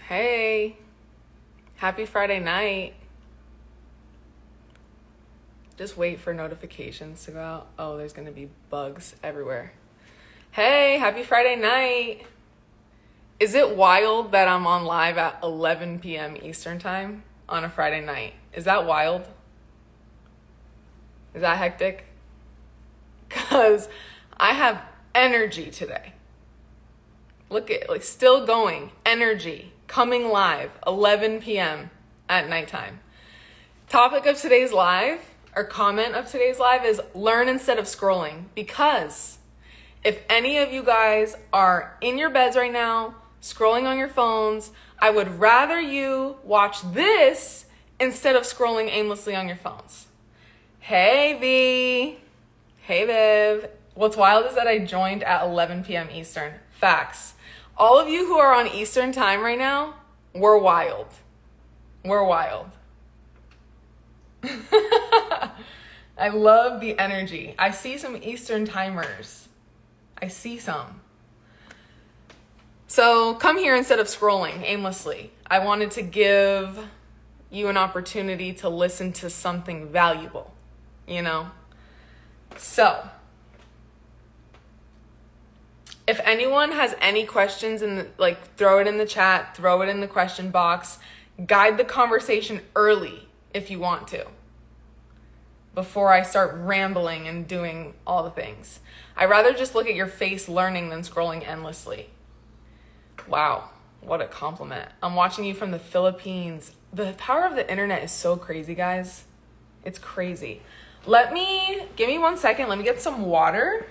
Hey, happy Friday night. Just wait for notifications to go out. Oh, there's gonna be bugs everywhere. Hey, happy Friday night. Is it wild that I'm on live at 11 p.m. Eastern time on a Friday night? Is that wild? Is that hectic? Because I have energy today. Look at, like, still going, energy, coming live, 11 p.m. at nighttime. Topic of today's live, or comment of today's live, is learn instead of scrolling. Because if any of you guys are in your beds right now, scrolling on your phones, I would rather you watch this instead of scrolling aimlessly on your phones. Hey, V. Hey, Viv. What's wild is that I joined at 11 p.m. Eastern. Facts. All of you who are on Eastern time right now, we're wild. We're wild. I love the energy. I see some Eastern timers. I see some. So come here instead of scrolling aimlessly. I wanted to give you an opportunity to listen to something valuable, you know? So if anyone has any questions, throw it in the chat, throw it in the question box. Guide the conversation early if you want to, before I start rambling and doing all the things. I'd rather just look at your face learning than scrolling endlessly. Wow, what a compliment. I'm watching you from the Philippines. The power of the internet is so crazy, guys. It's crazy. Give me 1 second. Let me get some water.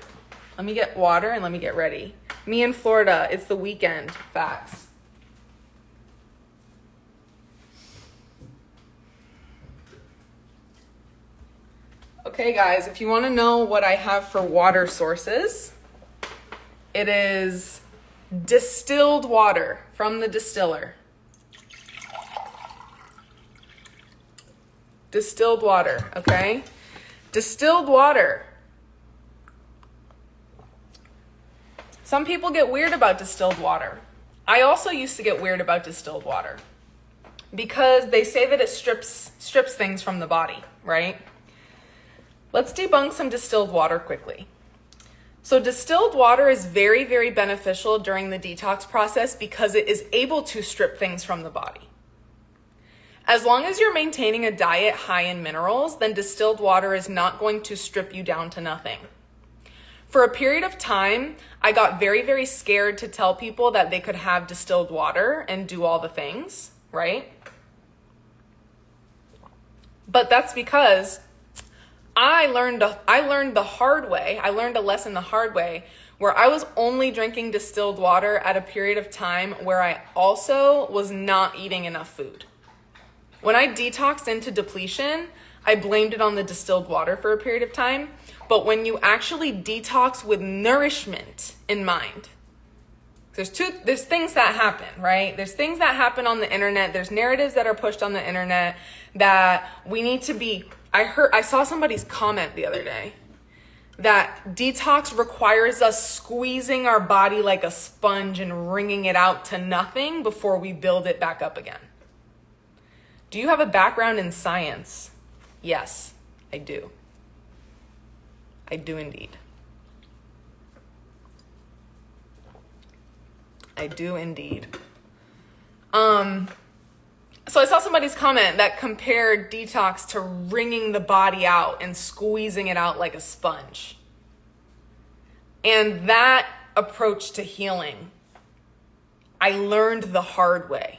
Let me get water and let me get ready. Me in Florida, it's the weekend. Facts. Okay, guys, if you want to know what I have for water sources, it is distilled water from the distiller. Distilled water, okay? Distilled water. Some people get weird about distilled water. I also used to get weird about distilled water because they say that it strips things from the body, right? Let's debunk some distilled water quickly. So distilled water is very, very beneficial during the detox process because it is able to strip things from the body. As long as you're maintaining a diet high in minerals, then distilled water is not going to strip you down to nothing. For a period of time, I got very, very scared to tell people that they could have distilled water and do all the things, right? But that's because I learned the hard way. I learned a lesson the hard way where I was only drinking distilled water at a period of time where I also was not eating enough food. When I detoxed into depletion, I blamed it on the distilled water for a period of time. But when you actually detox with nourishment in mind, there's things that happen, right? There's things that happen on the internet. There's narratives that are pushed on the internet that we need to be. I saw somebody's comment the other day that detox requires us squeezing our body like a sponge and wringing it out to nothing before we build it back up again. Do you have a background in science? Yes, I do. I do indeed. I do indeed. So I saw somebody's comment that compared detox to wringing the body out and squeezing it out like a sponge. And that approach to healing, I learned the hard way.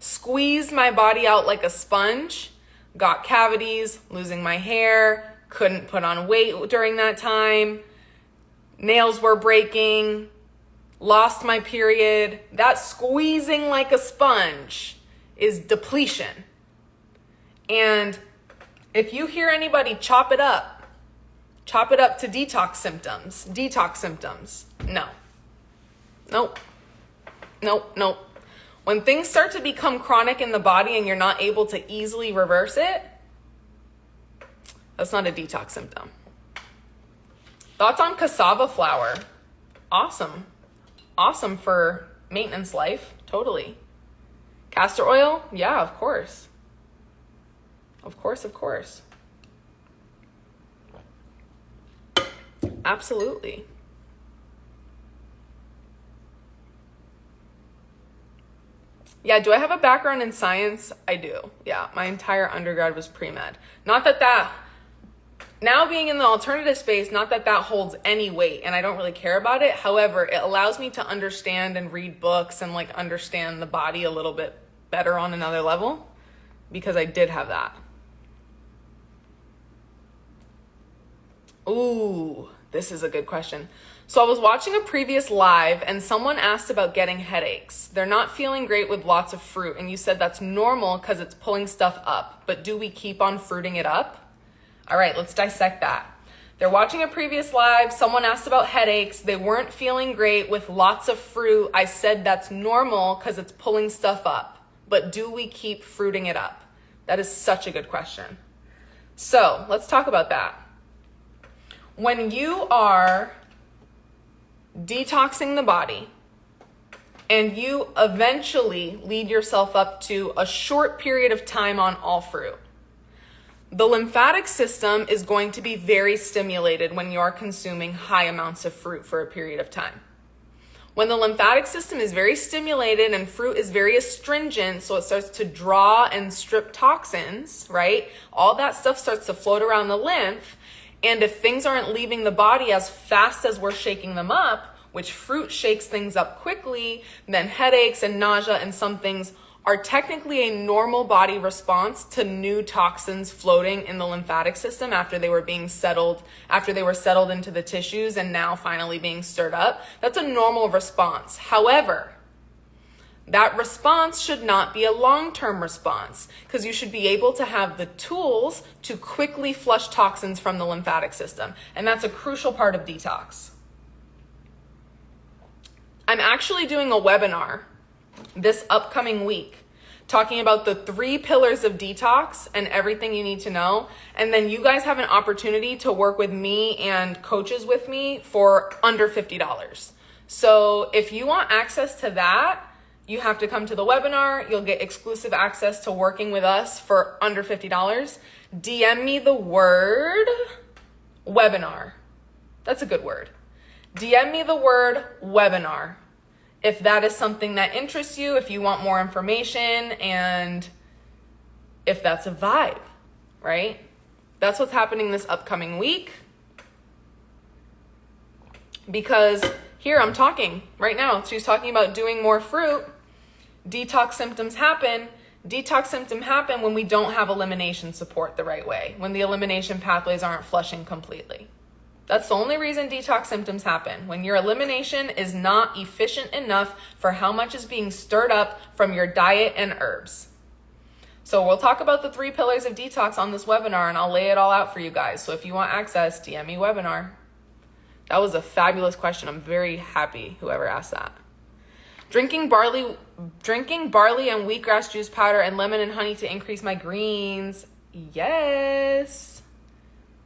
Squeezed my body out like a sponge, got cavities, losing my hair, couldn't put on weight during that time, nails were breaking, lost my period. That squeezing like a sponge is depletion. And if you hear anybody chop it up to detox symptoms. Nope. When things start to become chronic in the body and you're not able to easily reverse it, that's not a detox symptom. Thoughts on cassava flour? Awesome for maintenance life, totally. Castor oil, yeah, of course. Of course. Absolutely. Yeah, do I have a background in science? I do. Yeah, my entire undergrad was pre-med. Not that now being in the alternative space, not that holds any weight and I don't really care about it. However, it allows me to understand and read books and like understand the body a little bit better on another level because I did have that. Ooh, this is a good question. So I was watching a previous live and someone asked about getting headaches. They're not feeling great with lots of fruit. And you said that's normal because it's pulling stuff up. But do we keep on fruiting it up? All right, let's dissect that. They're watching a previous live. Someone asked about headaches. They weren't feeling great with lots of fruit. I said that's normal because it's pulling stuff up. But do we keep fruiting it up? That is such a good question. So let's talk about that. When you are detoxing the body and you eventually lead yourself up to a short period of time on all fruit, the lymphatic system is going to be very stimulated when you are consuming high amounts of fruit for a period of time. When the lymphatic system is very stimulated and fruit is very astringent, so it starts to draw and strip toxins, right? All that stuff starts to float around the lymph. And if things aren't leaving the body as fast as we're shaking them up, which fruit shakes things up quickly, then headaches and nausea and some things are technically a normal body response to new toxins floating in the lymphatic system after they were settled into the tissues and now finally being stirred up. That's a normal response. However, that response should not be a long-term response because you should be able to have the tools to quickly flush toxins from the lymphatic system. And that's a crucial part of detox. I'm actually doing a webinar this upcoming week talking about the 3 pillars of detox and everything you need to know. And then you guys have an opportunity to work with me and coaches with me for under $50. So if you want access to that, you have to come to the webinar. You'll get exclusive access to working with us for under $50. DM me the word webinar. That's a good word. DM me the word webinar if that is something that interests you, if you want more information, and if that's a vibe, right? That's what's happening this upcoming week. Because here I'm talking right now. She's talking about doing more fruit. Detox symptoms happen. Detox symptoms happen when we don't have elimination support the right way, when the elimination pathways aren't flushing completely. That's the only reason detox symptoms happen, when your elimination is not efficient enough for how much is being stirred up from your diet and herbs. So we'll talk about the 3 pillars of detox on this webinar and I'll lay it all out for you guys. So if you want access, DM me webinar. That was a fabulous question. I'm very happy whoever asked that. Drinking barley and wheatgrass juice powder and lemon and honey to increase my greens. Yes.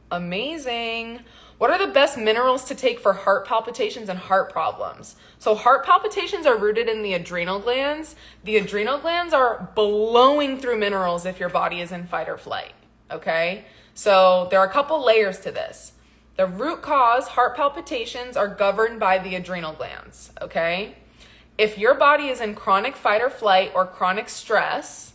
Amazing. What are the best minerals to take for heart palpitations and heart problems? So heart palpitations are rooted in the adrenal glands. The adrenal glands are blowing through minerals if your body is in fight or flight, okay? So there are a couple layers to this. The root cause, heart palpitations, are governed by the adrenal glands, okay? If your body is in chronic fight or flight or chronic stress,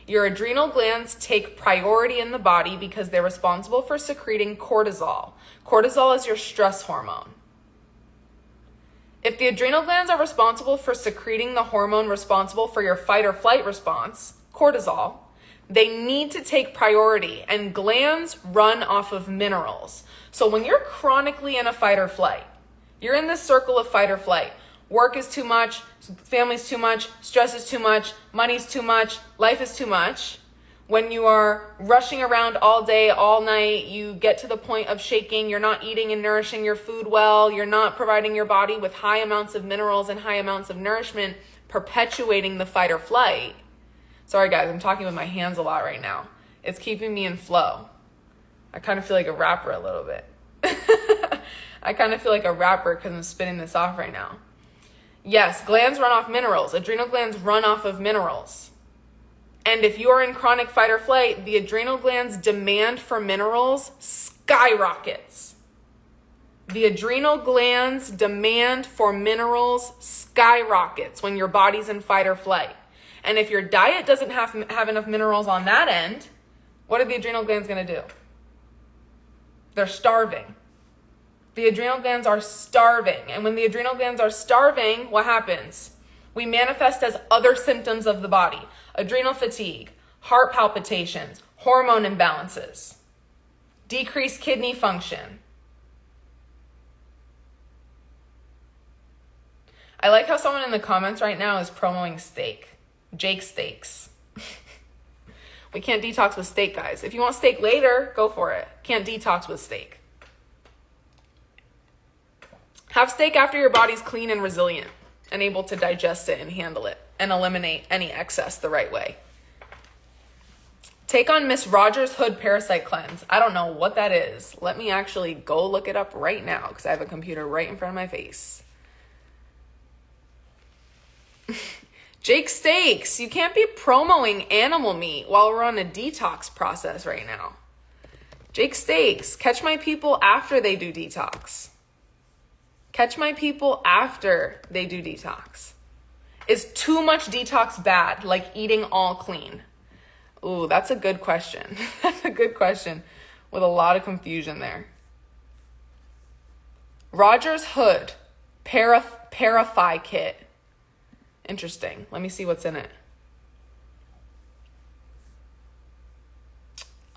your adrenal glands take priority in the body because they're responsible for secreting cortisol. Cortisol is your stress hormone. If the adrenal glands are responsible for secreting the hormone responsible for your fight or flight response, cortisol, they need to take priority, and glands run off of minerals. So when you're chronically in a fight or flight, you're in this circle of fight or flight. Work is too much, family's too much, stress is too much, money's too much, life is too much. When you are rushing around all day, all night, you get to the point of shaking, you're not eating and nourishing your food well, you're not providing your body with high amounts of minerals and high amounts of nourishment, perpetuating the fight or flight. Sorry guys, I'm talking with my hands a lot right now. It's keeping me in flow. I kind of feel like a rapper a little bit. I kind of feel like a rapper because I'm spitting this off right now. Yes, glands run off minerals. Adrenal glands run off of minerals. And if you are in chronic fight or flight, the adrenal glands' demand for minerals skyrockets. The adrenal glands' demand for minerals skyrockets when your body's in fight or flight. And if your diet doesn't have enough minerals on that end, what are the adrenal glands going to do? They're starving. The adrenal glands are starving. And when the adrenal glands are starving, what happens? We manifest as other symptoms of the body. Adrenal fatigue, heart palpitations, hormone imbalances, decreased kidney function. I like how someone in the comments right now is promoting steak. Jake Steaks. We can't detox with steak, guys. If you want steak later, go for it. Can't detox with steak. Have steak after your body's clean and resilient and able to digest it and handle it and eliminate any excess the right way. Take on Miss Rogers Hood Parasite Cleanse. I don't know what that is. Let me actually go look it up right now because I have a computer right in front of my face. Jake Steaks, you can't be promoting animal meat while we're on a detox process right now. Jake Steaks, catch my people after they do detox. Catch my people after they do detox. Is too much detox bad, like eating all clean? Ooh, that's a good question. That's a good question with a lot of confusion there. Rogers Hood Parafy Kit. Interesting. Let me see what's in it.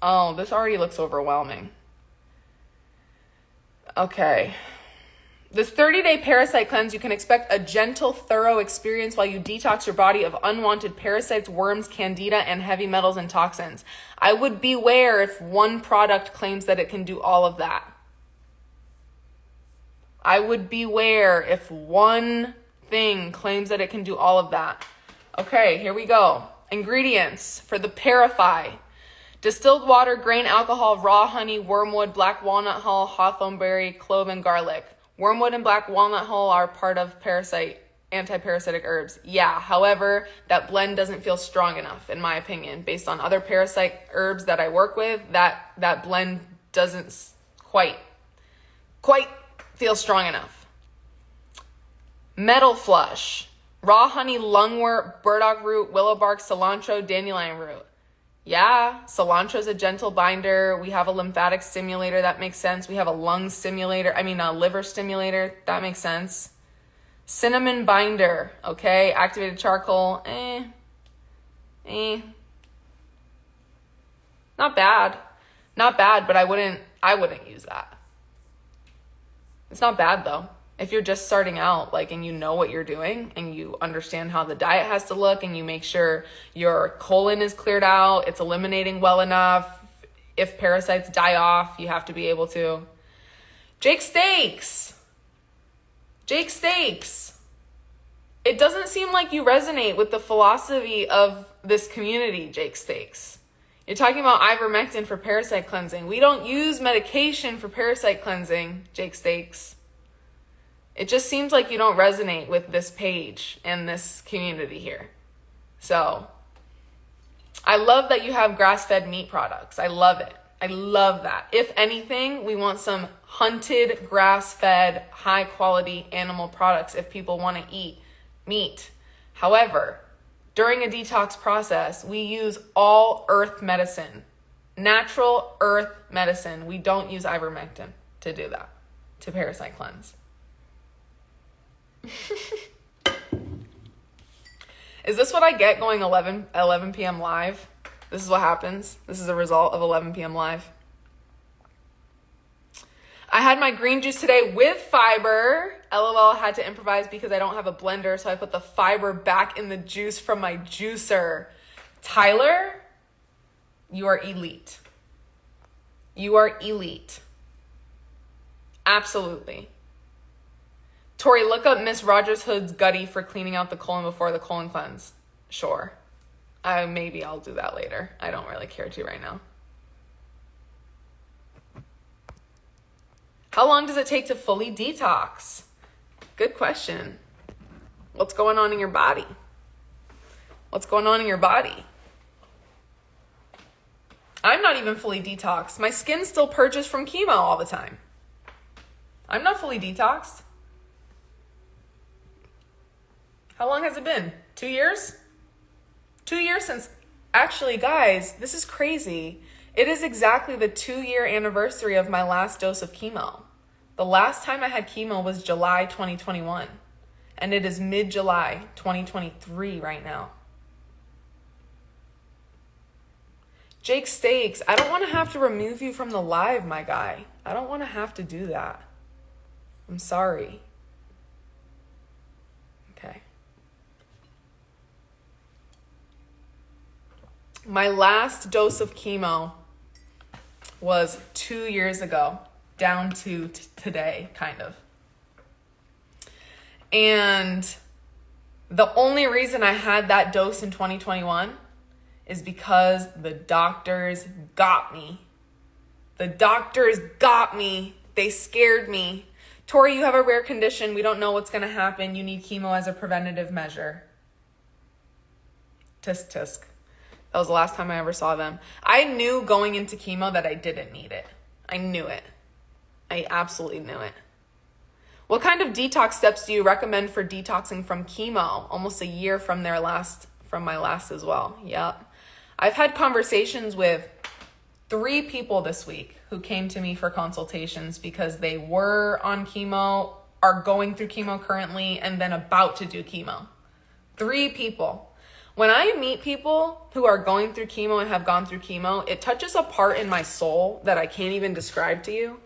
Oh, this already looks overwhelming. Okay. This 30-day parasite cleanse, you can expect a gentle, thorough experience while you detox your body of unwanted parasites, worms, candida, and heavy metals and toxins. I would beware if one product claims that it can do all of that. I would beware if one thing claims that it can do all of that. Okay, here we go. Ingredients for the Parafy. Distilled water, grain alcohol, raw honey, wormwood, black walnut hull, hawthorn berry, clove, and garlic. Wormwood and black walnut hull are part of anti-parasitic herbs. Yeah, however, that blend doesn't feel strong enough, in my opinion. Based on other parasite herbs that I work with, that blend doesn't quite feel strong enough. Metal Flush, raw honey, lungwort, burdock root, willow bark, cilantro, dandelion root. Yeah, cilantro is a gentle binder. We have a lymphatic stimulator. That makes sense. We have a liver stimulator. That makes sense. Cinnamon binder. Okay, activated charcoal. Not bad, but I wouldn't use that. It's not bad though. If you're just starting out, and you know what you're doing and you understand how the diet has to look and you make sure your colon is cleared out, it's eliminating well enough. If parasites die off, you have to be able to. Jake Steaks. It doesn't seem like you resonate with the philosophy of this community, Jake Steaks. You're talking about ivermectin for parasite cleansing. We don't use medication for parasite cleansing, Jake Steaks. It just seems like you don't resonate with this page and this community here. So I love that you have grass-fed meat products. I love it. I love that. If anything, we want some hunted, grass-fed, high-quality animal products if people want to eat meat. However, during a detox process, we use all earth medicine, natural earth medicine. We don't use ivermectin to do that, to parasite cleanse. Is this what I get going 11 p.m. live? This is what happens. This is a result of 11 p.m. live. I had my green juice today with fiber. LOL, had to improvise because I don't have a blender, so I put the fiber back in the juice from my juicer. Tyler, you are elite. You are elite. Absolutely. Tori, look up Miss Rogers Hood's Gutty for cleaning out the colon before the colon cleanse. Sure. Maybe I'll do that later. I don't really care to right now. How long does it take to fully detox? Good question. What's going on in your body? What's going on in your body? I'm not even fully detoxed. My skin's still purges from chemo all the time. I'm not fully detoxed. How long has it been? 2 years? 2 years since, actually, guys, this is crazy. It is exactly the 2-year anniversary of my last dose of chemo. The last time I had chemo was July 2021, and it is mid-July 2023 right now. Jake Stakes, I don't want to have to remove you from the live, my guy. I don't want to have to do that. I'm sorry. Okay. My last dose of chemo was 2 years ago, down to today, kind of. And the only reason I had that dose in 2021 is because the doctors got me. The doctors got me. They scared me. Tori, you have a rare condition. We don't know what's going to happen. You need chemo as a preventative measure. Tisk tisk. That was the last time I ever saw them. I knew going into chemo that I didn't need it. I knew it. I absolutely knew it. What kind of detox steps do you recommend for detoxing from chemo? Almost a year from my last as well. Yep. I've had conversations with 3 people this week who came to me for consultations because they were on chemo, are going through chemo currently, and then about to do chemo. 3 people. When I meet people who are going through chemo and have gone through chemo, it touches a part in my soul that I can't even describe to you,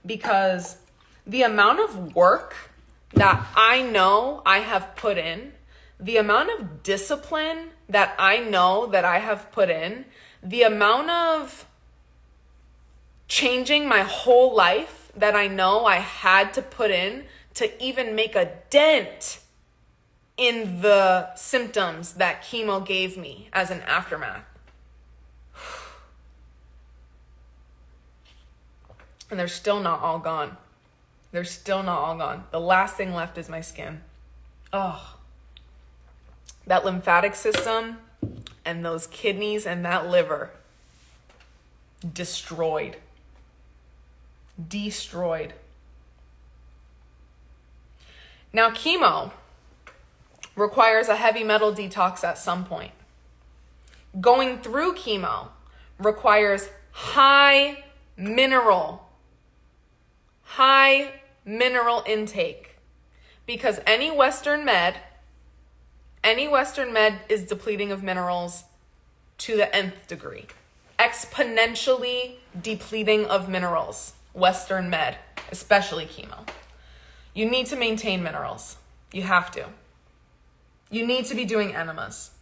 because the amount of work that I know I have put in, the amount of discipline that I know that I have put in, the amount of changing my whole life that I know I had to put in to even make a dent in the symptoms that chemo gave me as an aftermath. And they're still not all gone. They're still not all gone. The last thing left is my skin. Oh, that lymphatic system and those kidneys and that liver, destroyed. Destroyed. Now, chemo requires a heavy metal detox at some point. Going through chemo requires high mineral intake, because any Western med is depleting of minerals to the nth degree, exponentially depleting of minerals. Western med, especially chemo. You need to maintain minerals. You have to. You need to be doing enemas.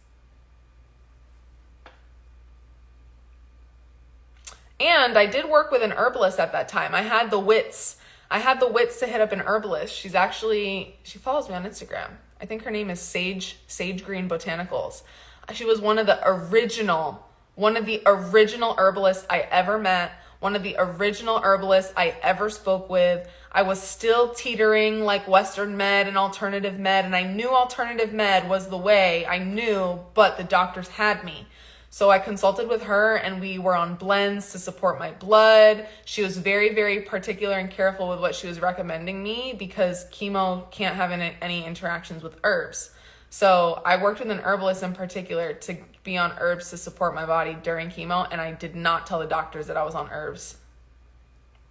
And I did work with an herbalist at that time. I had the wits to hit up an herbalist. She follows me on Instagram. I think her name is Sage Green Botanicals. She was one of the original herbalists I ever met, one of the original herbalists I ever spoke with. I was still teetering like Western med and alternative med, and I knew alternative med was the way. I knew, but the doctors had me. So I consulted with her, and we were on blends to support my blood. She was very, very particular and careful with what she was recommending me, because chemo can't have any interactions with herbs. So I worked with an herbalist in particular to be on herbs to support my body during chemo, and I did not tell the doctors that I was on herbs.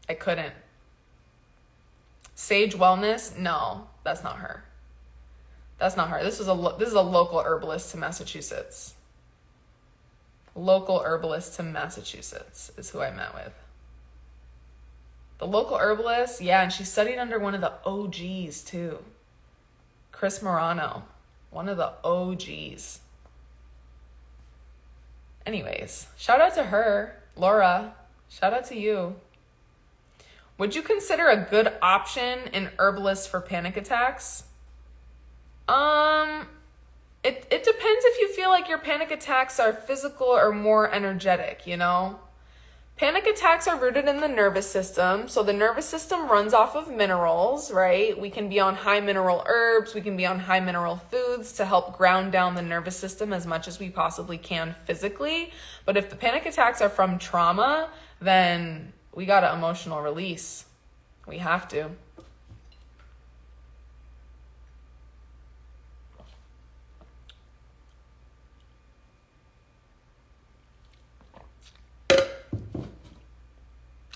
I couldn't. Sage Wellness? No, that's not her. That's not her. This is a local herbalist to Massachusetts. Local herbalist to Massachusetts is who I met with. The local herbalist, yeah, and she studied under one of the OGs too. Chris Morano, one of the OGs. Anyways, shout out to her. Laura, shout out to you. Would you consider a good option an herbalist for panic attacks? It depends if you feel like your panic attacks are physical or more energetic, you know? Panic attacks are rooted in the nervous system. So the nervous system runs off of minerals, right? We can be on high mineral herbs. We can be on high mineral foods to help ground down the nervous system as much as we possibly can physically. But if the panic attacks are from trauma, then we got an emotional release. We have to.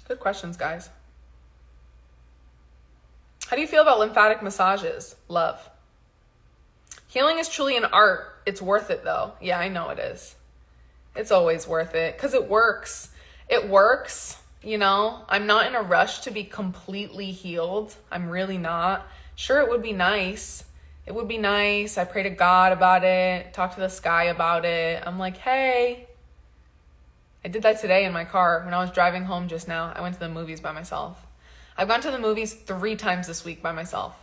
Good questions, guys. How do you feel about lymphatic massages? Love. Healing is truly an art. It's worth it, though. Yeah, I know it is. It's always worth it because it works. It works, you know. I'm not in a rush to be completely healed. I'm really not. Sure, it would be nice. It would be nice. I pray to God about it, talk to the sky about it. I'm like, hey. I did that today in my car when I was driving home just now. I went to the movies by myself. I've gone to the movies 3 times this week by myself.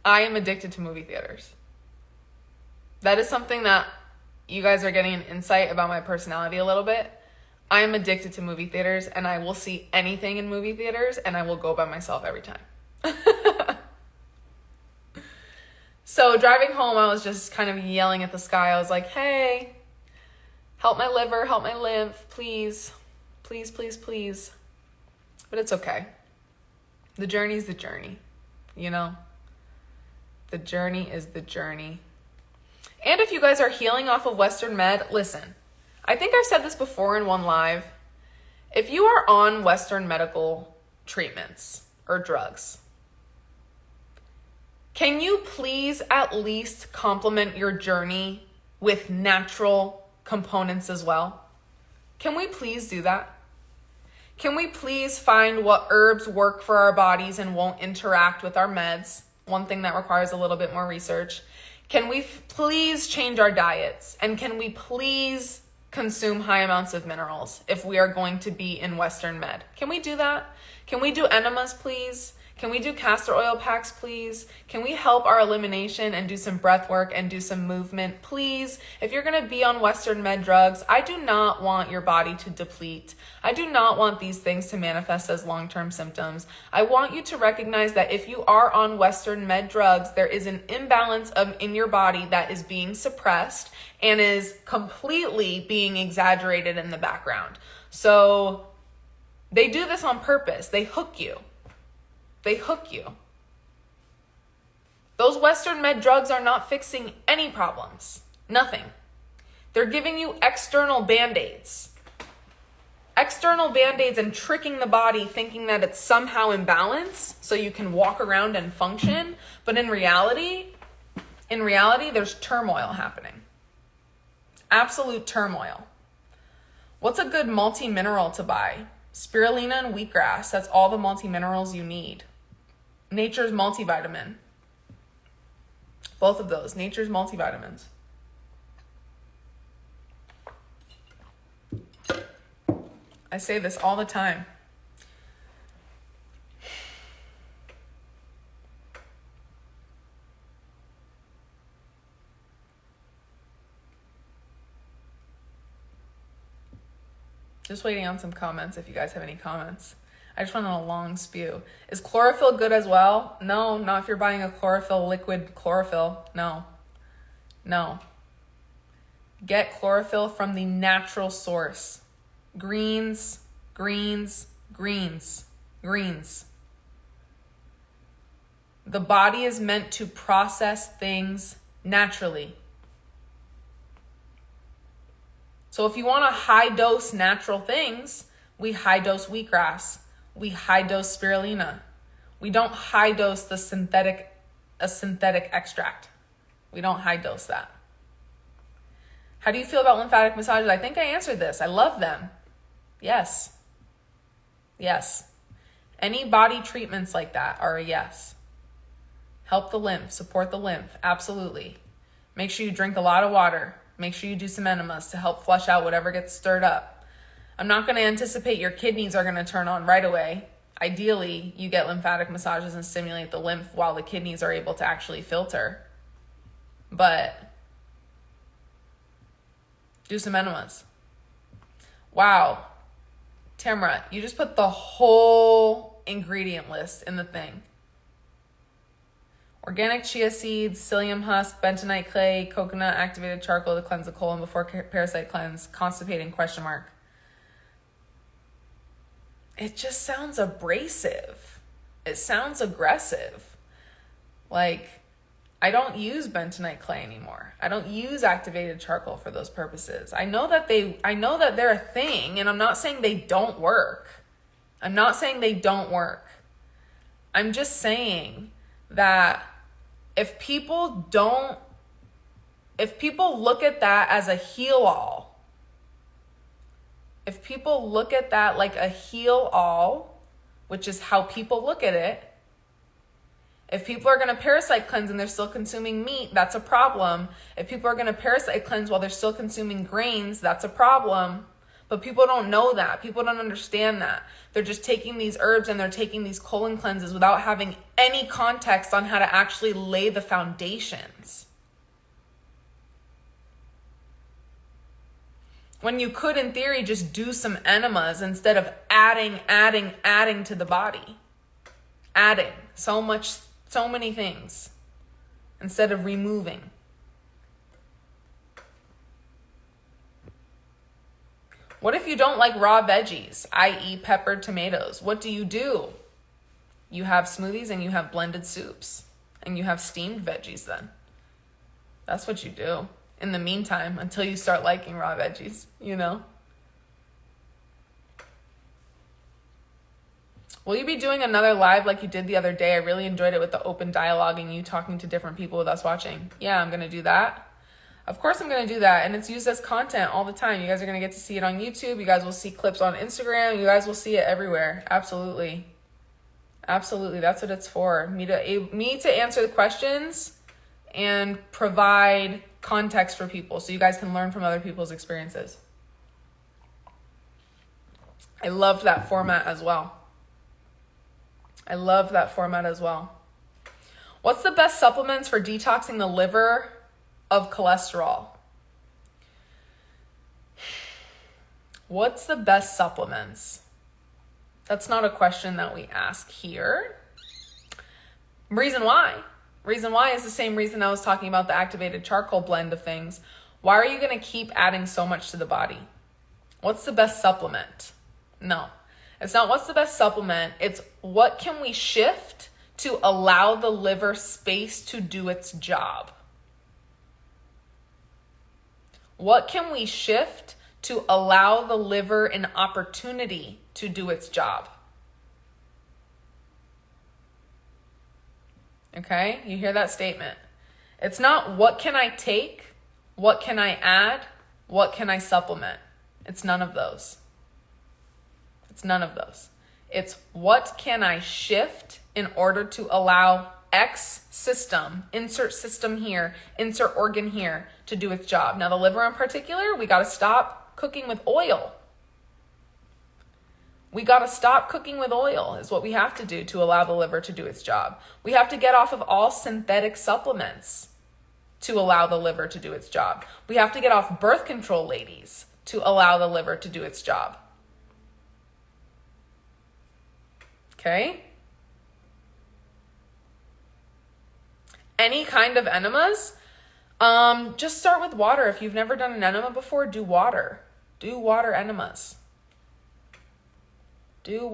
I am addicted to movie theaters. That is something that you guys are getting an insight about my personality a little bit. I am addicted to movie theaters, and I will see anything in movie theaters, and I will go by myself every time. So driving home, I was just kind of yelling at the sky. I was like, hey, help my liver, help my lymph, please. Please, please, please. But it's okay. The journey's the journey, you know? The journey is the journey. And if you guys are healing off of Western Med, listen, I think I've said this before in one live. If you are on Western medical treatments or drugs, can you please at least complement your journey with natural components as well? Can we please do that? Can we please find what herbs work for our bodies and won't interact with our meds? One thing that requires a little bit more research. Can we please change our diets? And can we please consume high amounts of minerals if we are going to be in Western Med? Can we do that? Can we do enemas, please? Can we do castor oil packs, please? Can we help our elimination and do some breath work and do some movement, please? If you're going to be on Western Med drugs, I do not want your body to deplete. I do not want these things to manifest as long-term symptoms. I want you to recognize that if you are on Western Med drugs, there is an imbalance in your body that is being suppressed and is completely being exaggerated in the background. So they do this on purpose. They hook you. They hook you. Those Western Med drugs are not fixing any problems. Nothing. They're giving you external band-aids. External band-aids and tricking the body thinking that it's somehow in balance so you can walk around and function. But in reality, there's turmoil happening. Absolute turmoil. What's a good multi-mineral to buy? Spirulina and wheatgrass. That's all the multi-minerals you need. Nature's multivitamin. Both of those. Nature's multivitamins. I say this all the time. Just waiting on some comments if you guys have any comments. I just went on a long spew. Is chlorophyll good as well? No, not if you're buying a chlorophyll, liquid chlorophyll. No. Get chlorophyll from the natural source. Greens. The body is meant to process things naturally. So if you want to high dose natural things, we high dose wheatgrass. We high dose spirulina. We don't high dose a synthetic extract. We don't high dose that. How do you feel about lymphatic massages? I think I answered this. I love them. Yes. Any body treatments like that are a yes. Help the lymph, support the lymph. Absolutely. Make sure you drink a lot of water. Make sure you do some enemas to help flush out whatever gets stirred up. I'm not going to anticipate your kidneys are going to turn on right away. Ideally, you get lymphatic massages and stimulate the lymph while the kidneys are able to actually filter. But do some enemas. Wow. Tamara, you just put the whole ingredient list in the thing. Organic chia seeds, psyllium husk, bentonite clay, coconut activated charcoal to cleanse the colon before parasite cleanse, constipating ? It just sounds abrasive. It sounds aggressive. Like, I don't use bentonite clay anymore. I don't use activated charcoal for those purposes. I know that they're a thing, and I'm not saying they don't work. I'm just saying that if people look at that as a heal-all, if people look at that like a heal-all, which is how people look at it, if people are going to parasite cleanse and they're still consuming meat, that's a problem. If people are going to parasite cleanse while they're still consuming grains, that's a problem. But people don't know that. People don't understand that. They're just taking these herbs and they're taking these colon cleanses without having any context on how to actually lay the foundations. When you could, in theory, just do some enemas instead of adding to the body. Adding so many things instead of removing. What if you don't like raw veggies, i.e. peppered tomatoes? What do? You have smoothies and you have blended soups and you have steamed veggies then. That's what you do in the meantime until you start liking raw veggies, you know? Will you be doing another live like you did the other day? I really enjoyed it with the open dialogue and you talking to different people with us watching. Yeah, I'm going to do that. Of course I'm going to do that. And it's used as content all the time. You guys are going to get to see it on YouTube. You guys will see clips on Instagram. You guys will see it everywhere. Absolutely. Absolutely. That's what it's for. Me to answer the questions and provide context for people so you guys can learn from other people's experiences. I loved that format as well. What's the best supplements for detoxing the liver of cholesterol? What's the best supplements? That's not a question that we ask here. Reason why is the same reason I was talking about the activated charcoal blend of things. Why are you going to keep adding so much to the body? What's the best supplement? No, it's not what's the best supplement. It's what can we shift to allow the liver space to do its job? What can we shift to allow the liver an opportunity to do its job? Okay, you hear that statement. It's not what can I take, what can I add, what can I supplement. It's none of those. It's what can I shift in order to allow X system, insert system here, insert organ here, to do its job. Now the liver in particular, we got to stop cooking with oil. Is what we have to do to allow the liver to do its job. We have to get off of all synthetic supplements to allow the liver to do its job. We have to get off birth control, ladies, to allow the liver to do its job. Okay? Any kind of enemas, just start with water. If you've never done an enema before, do water. Do water enemas. You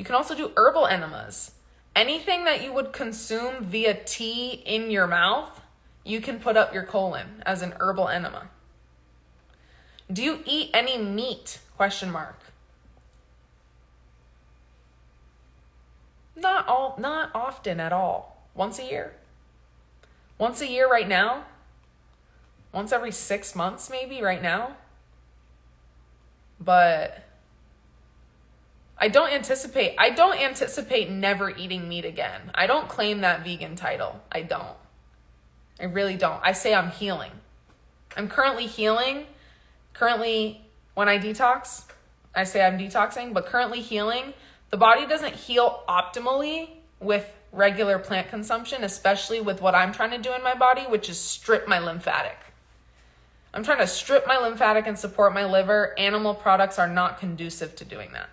can also do herbal enemas. Anything that you would consume via tea in your mouth, you can put up your colon as an herbal enema. Do you eat any meat? ? Not often at all. Once a year right now. Once every 6 months maybe right now. But I don't anticipate never eating meat again. I don't claim that vegan title. I really don't. I say I'm healing. I'm currently healing. Currently, when I detox, I say I'm detoxing, but currently healing. The body doesn't heal optimally with regular plant consumption, especially with what I'm trying to do in my body, which is strip my lymphatic. I'm trying to strip my lymphatic and support my liver. Animal products are not conducive to doing that.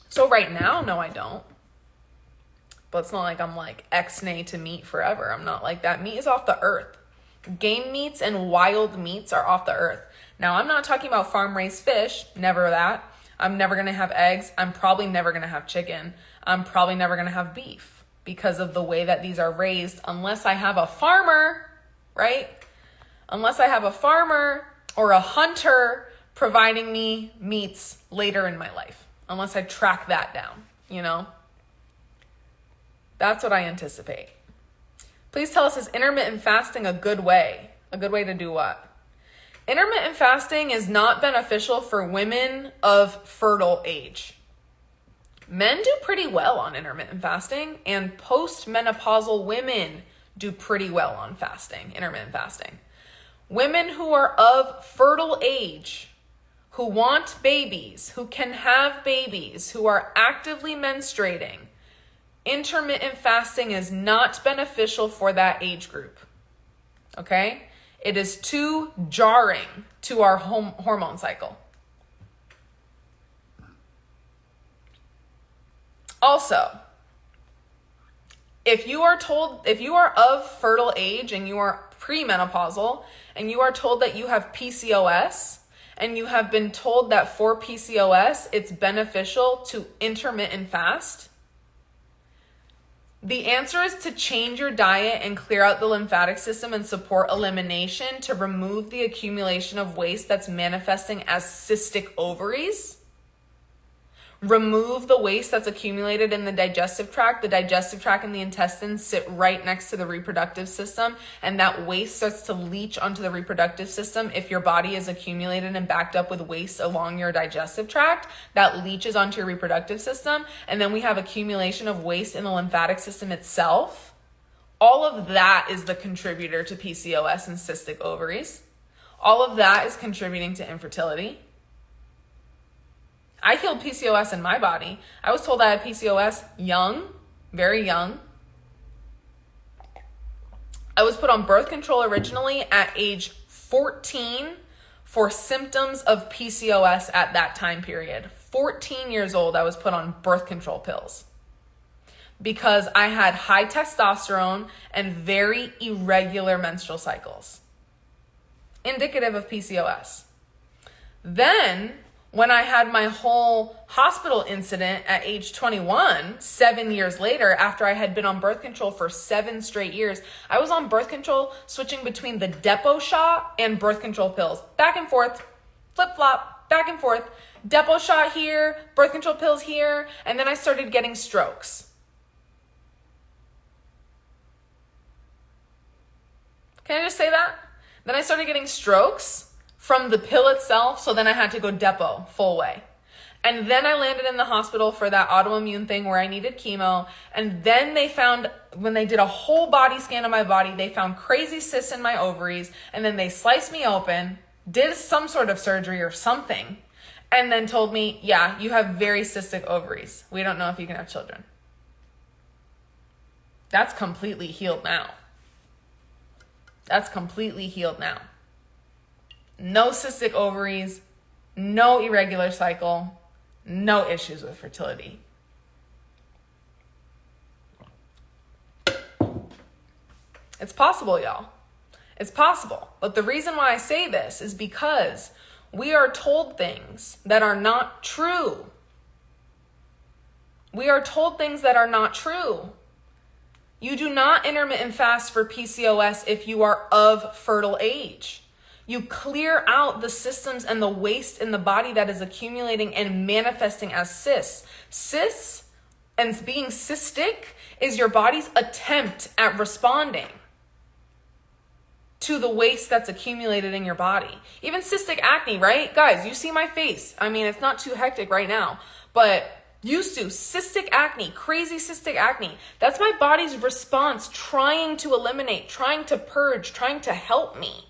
So right now, no, I don't. But it's not like I'm like ex-nay to meat forever. I'm not like that. Meat is off the earth. Game meats and wild meats are off the earth. Now, I'm not talking about farm-raised fish. Never that. I'm never going to have eggs. I'm probably never going to have chicken. I'm probably never going to have beef because of the way that these are raised, unless I have a farmer, right? Unless I have a farmer or a hunter providing me meats later in my life. Unless I track that down, you know? That's what I anticipate. Please tell us, is intermittent fasting a good way? A good way to do what? Intermittent fasting is not beneficial for women of fertile age. Men do pretty well on intermittent fasting, and postmenopausal women do pretty well on fasting, intermittent fasting. Women who are of fertile age, who want babies, who can have babies, who are actively menstruating, intermittent fasting is not beneficial for that age group. Okay? It is too jarring to our hormone cycle. Also, if you are of fertile age and you are premenopausal and you are told that you have PCOS, and you have been told that for PCOS, it's beneficial to intermittent fast, the answer is to change your diet and clear out the lymphatic system and support elimination to remove the accumulation of waste that's manifesting as cystic ovaries. Remove the waste that's accumulated in the digestive tract. The digestive tract and the intestines sit right next to the reproductive system, and that waste starts to leach onto the reproductive system. If your body is accumulated and backed up with waste along your digestive tract, that leaches onto your reproductive system, and then we have accumulation of waste in the lymphatic system itself. All of that is the contributor to PCOS and cystic ovaries. All of that is contributing to infertility. I healed PCOS in my body. I was told I had PCOS young, very young. I was put on birth control originally at age 14 for symptoms of PCOS at that time period. 14 years old, I was put on birth control pills because I had high testosterone and very irregular menstrual cycles, indicative of PCOS. Then, when I had my whole hospital incident at age 21, 7 years later, after I had been on birth control for 7 straight years, I was on birth control switching between the Depot shot and birth control pills. Back and forth, flip-flop, back and forth. Depot shot here, birth control pills here, and then I started getting strokes. Can I just say that? Then I started getting strokes from the pill itself, so then I had to go Depot full way. And then I landed in the hospital for that autoimmune thing where I needed chemo. And then they found, when they did a whole body scan of my body, they found crazy cysts in my ovaries. And then they sliced me open, did some sort of surgery or something, and then told me, yeah, you have very cystic ovaries. We don't know if you can have children. That's completely healed now. That's completely healed now. No cystic ovaries, no irregular cycle, no issues with fertility. It's possible, y'all. It's possible. But the reason why I say this is because we are told things that are not true. We are told things that are not true. You do not intermittent fast for PCOS if you are of fertile age. You clear out the systems and the waste in the body that is accumulating and manifesting as cysts. Cysts and being cystic is your body's attempt at responding to the waste that's accumulated in your body. Even cystic acne, right? Guys, you see my face. I mean, it's not too hectic right now, but used to cystic acne, crazy cystic acne. That's my body's response trying to eliminate, trying to purge, trying to help me.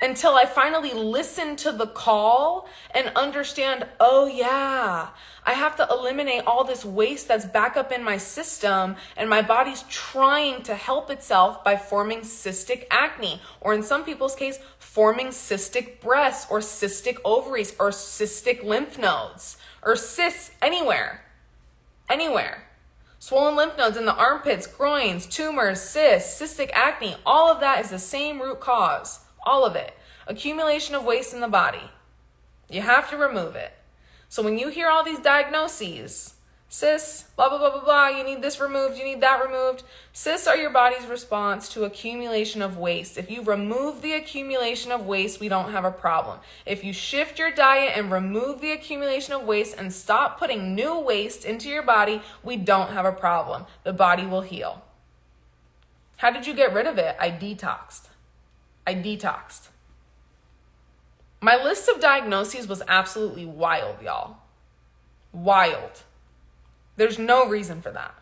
until I finally listen to the call and understand, oh yeah, I have to eliminate all this waste that's back up in my system, and my body's trying to help itself by forming cystic acne, or in some people's case, forming cystic breasts or cystic ovaries or cystic lymph nodes or cysts anywhere. Swollen lymph nodes in the armpits, groins, tumors, cysts, cystic acne, all of that is the same root cause. All of it. Accumulation of waste in the body. You have to remove it. So when you hear all these diagnoses, cysts, blah, blah, blah, blah, blah, you need this removed, you need that removed. Cysts are your body's response to accumulation of waste. If you remove the accumulation of waste, we don't have a problem. If you shift your diet and remove the accumulation of waste and stop putting new waste into your body, we don't have a problem. The body will heal. How did you get rid of it? I detoxed. My list of diagnoses was absolutely wild, y'all. Wild. There's no reason for that.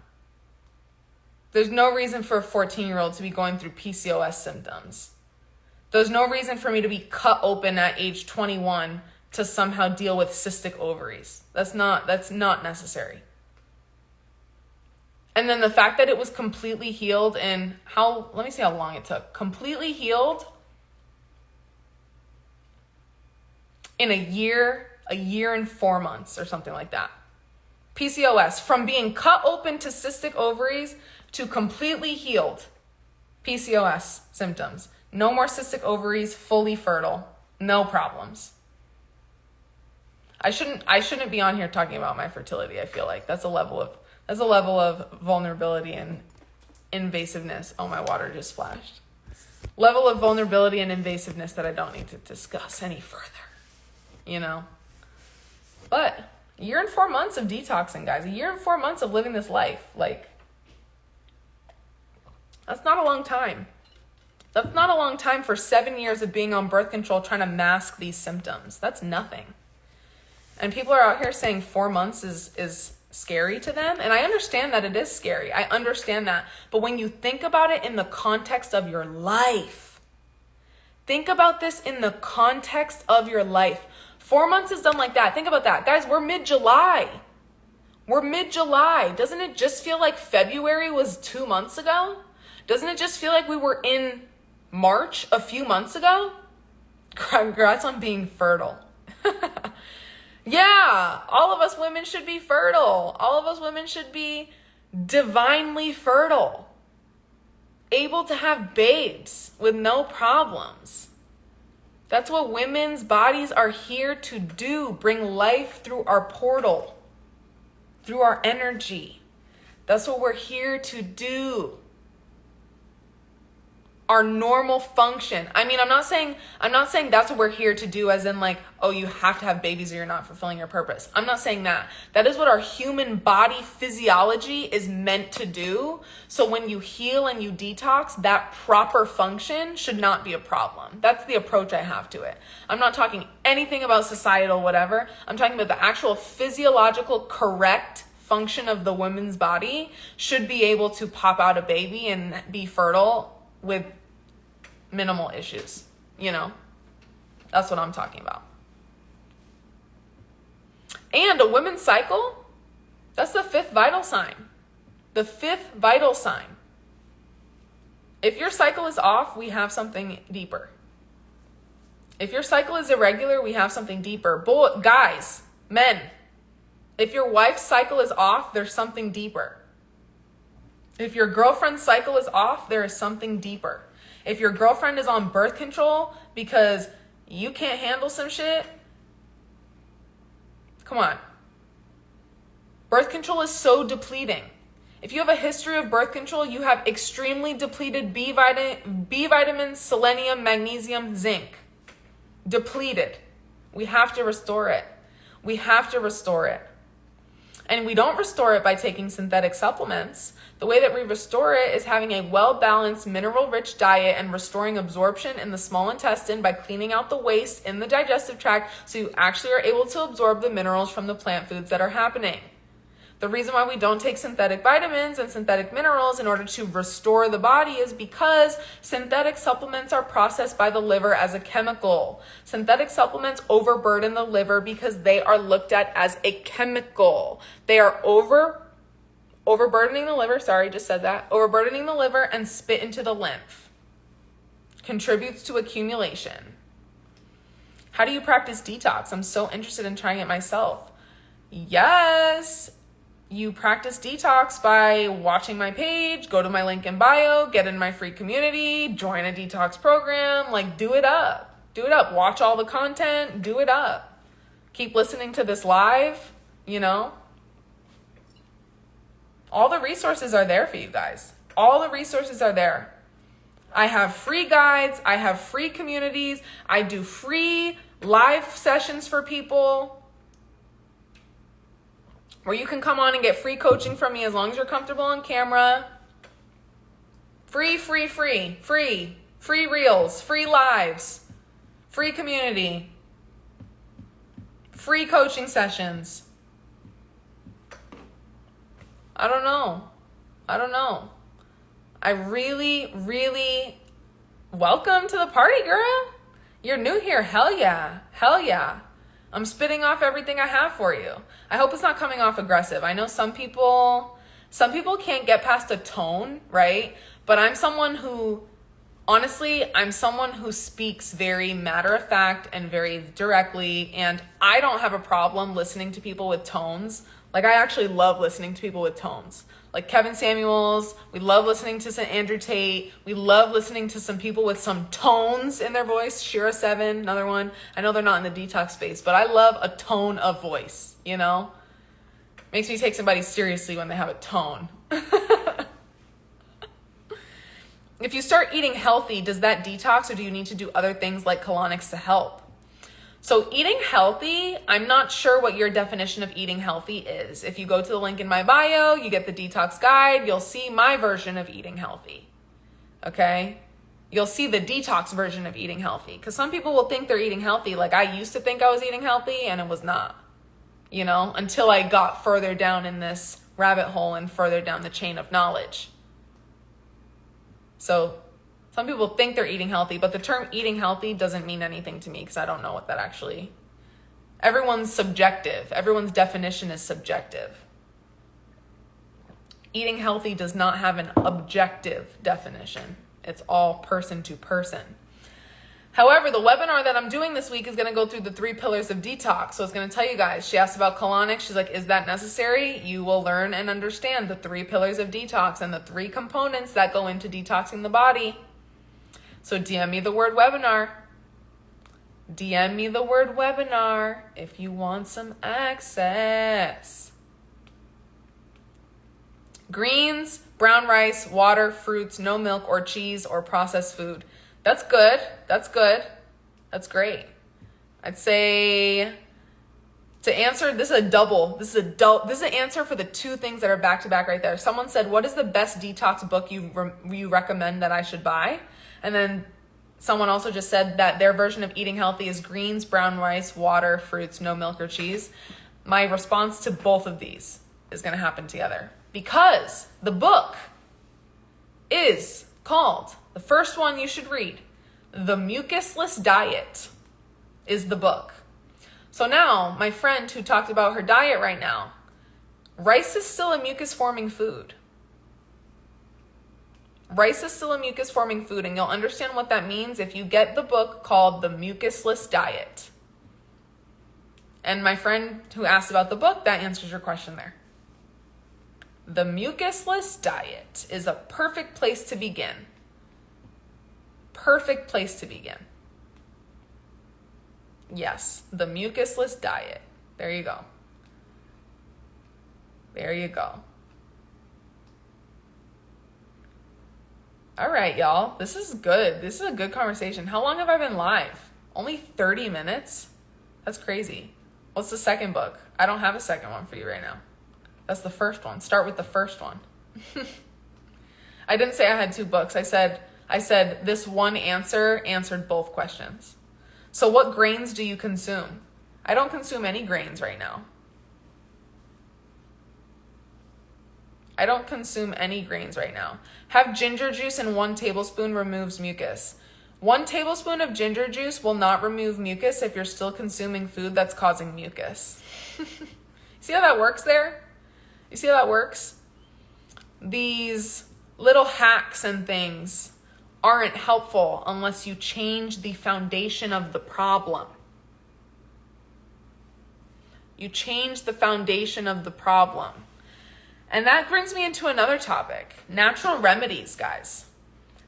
There's no reason for a 14-year-old to be going through PCOS symptoms. There's no reason for me to be cut open at age 21 to somehow deal with cystic ovaries. That's not necessary. And then the fact that it was completely healed in let me see how long it took. Completely healed in a year and 4 months or something like that. PCOS, from being cut open to cystic ovaries to completely healed PCOS symptoms. No more cystic ovaries, fully fertile, no problems. I shouldn't be on here talking about my fertility. I feel like that's a level of vulnerability and invasiveness. Oh, my water just splashed. Level of vulnerability and invasiveness that I don't need to discuss any further. But a year and 4 months of detoxing, guys, a year and 4 months of living this life, that's not a long time. That's not a long time for 7 years of being on birth control trying to mask these symptoms. That's nothing. And people are out here saying 4 months is scary to them. And I understand that it is scary. I understand that. But when you think about it in the context of your life, think about this in the context of your life. 4 months is done like that. Think about that. Guys, we're mid-July. Doesn't it just feel like February was 2 months ago? Doesn't it just feel like we were in March a few months ago? Congrats on being fertile. Yeah, all of us women should be fertile. All of us women should be divinely fertile. Able to have babes with no problems. That's what women's bodies are here to do. Bring life through our portal, through our energy. That's what we're here to do. Our normal function. I mean, I'm not saying that's what we're here to do as in you have to have babies or you're not fulfilling your purpose. I'm not saying that. That is what our human body physiology is meant to do. So when you heal and you detox, that proper function should not be a problem. That's the approach I have to it. I'm not talking anything about societal whatever. I'm talking about the actual physiological correct function of the woman's body should be able to pop out a baby and be fertile with minimal issues, That's what I'm talking about. And a women's cycle, that's the fifth vital sign. The fifth vital sign. If your cycle is off, we have something deeper. If your cycle is irregular, we have something deeper. Guys, men, if your wife's cycle is off, there's something deeper. If your girlfriend's cycle is off, there is something deeper. If your girlfriend is on birth control because you can't handle some shit, come on. Birth control is so depleting. If you have a history of birth control, you have extremely depleted B vitamins, selenium, magnesium, zinc. Depleted. We have to restore it. And we don't restore it by taking synthetic supplements. The way that we restore it is having a well-balanced, mineral-rich diet and restoring absorption in the small intestine by cleaning out the waste in the digestive tract so you actually are able to absorb the minerals from the plant foods that are happening. The reason why we don't take synthetic vitamins and synthetic minerals in order to restore the body is because synthetic supplements are processed by the liver as a chemical. Synthetic supplements overburden the liver because they are looked at as a chemical. They are overburdening the liver, overburdening the liver and spit into the lymph. Contributes to accumulation. How do you practice detox? I'm so interested in trying it myself. Yes, you practice detox by watching my page, go to my link in bio, get in my free community, join a detox program, like do it up. Do it up. Watch all the content, do it up. Keep listening to this live, All the resources are there for you guys. All the resources are there. I have free guides. I have free communities. I do free live sessions for people where you can come on and get free coaching from me as long as you're comfortable on camera. Free reels, free lives, free community, free coaching sessions. I don't know. I really welcome to the party, girl. You're new here. Hell yeah. I'm spitting off everything I have for you. I hope it's not coming off aggressive. I know some people can't get past a tone, right? But I'm someone who speaks very matter of fact and very directly, and I don't have a problem listening to people with tones. Like, I actually love listening to people with tones. Like Kevin Samuels, we love listening to some Andrew Tate. We love listening to some people with some tones in their voice. Shira 7, another one. I know they're not in the detox space, but I love a tone of voice, Makes me take somebody seriously when they have a tone. If you start eating healthy, does that detox, or do you need to do other things like colonics to help? So eating healthy, I'm not sure what your definition of eating healthy is. If you go to the link in my bio, you get the detox guide, you'll see my version of eating healthy. Okay? You'll see the detox version of eating healthy. Because some people will think they're eating healthy. Like, I used to think I was eating healthy and it was not. Until I got further down in this rabbit hole and further down the chain of knowledge. So some people think they're eating healthy, but the term eating healthy doesn't mean anything to me because I don't know what that actually... Everyone's subjective. Everyone's definition is subjective. Eating healthy does not have an objective definition. It's all person to person. However, the webinar that I'm doing this week is going to go through the 3 pillars of detox. So it's going to tell you guys. She asked about colonics. She's like, is that necessary? You will learn and understand the 3 pillars of detox and the 3 components that go into detoxing the body. So DM me the word webinar. DM me the word webinar if you want some access. Greens, brown rice, water, fruits, no milk or cheese or processed food. That's good. That's great. I'd say to answer, this is an answer for the 2 things that are back to back right there. Someone said, what is the best detox book you recommend that I should buy? And then someone also just said that their version of eating healthy is greens, brown rice, water, fruits, no milk or cheese. My response to both of these is going to happen together because the book is called, the first one you should read, The Mucusless Diet is the book. So now, my friend who talked about her diet right now, rice is still a mucus-forming food. Rice is still a mucus-forming food, and you'll understand what that means if you get the book called The Mucusless Diet. And my friend who asked about the book, that answers your question there. The Mucusless Diet is a perfect place to begin. Perfect place to begin. Yes, the mucusless diet. There you go. There you go. All right, y'all. This is good. This is a good conversation. How long have I been live? Only 30 minutes? That's crazy. What's the second book? I don't have a second one for you right now. That's the first one. Start with the first one. I didn't say I had 2 books. I said this one answer answered both questions. So what grains do you consume? I don't consume any grains right now. I don't consume any grains right now. Have ginger juice and 1 tablespoon removes mucus. 1 tablespoon of ginger juice will not remove mucus if you're still consuming food that's causing mucus. See how that works there? You see how that works? These little hacks and things aren't helpful unless you change the foundation of the problem. You change the foundation of the problem. And that brings me into another topic. Natural remedies, guys.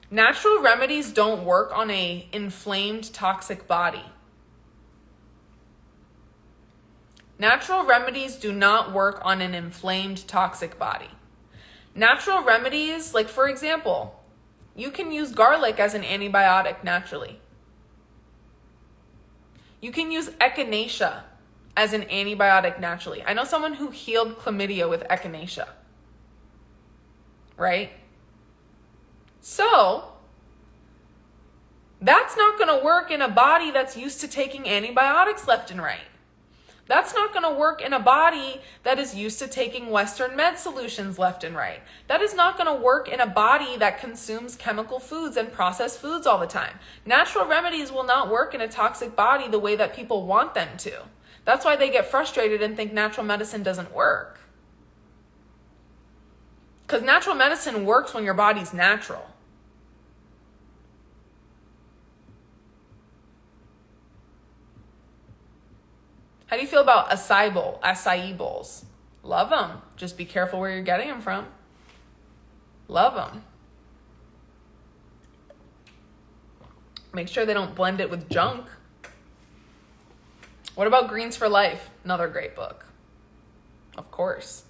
Natural remedies don't work on an inflamed, toxic body. Natural remedies do not work on an inflamed, toxic body. Natural remedies, like for example, you can use garlic as an antibiotic naturally. You can use echinacea as an antibiotic naturally. I know someone who healed chlamydia with echinacea, right? So, that's not going to work in a body that's used to taking antibiotics left and right. That's not going to work in a body that is used to taking Western med solutions left and right. That is not going to work in a body that consumes chemical foods and processed foods all the time. Natural remedies will not work in a toxic body the way that people want them to. That's why they get frustrated and think natural medicine doesn't work. Because natural medicine works when your body's natural. How do you feel about acai bowls? Love them. Just be careful where you're getting them from. Love them. Make sure they don't blend it with junk. What about Greens for Life? Another great book. Of course.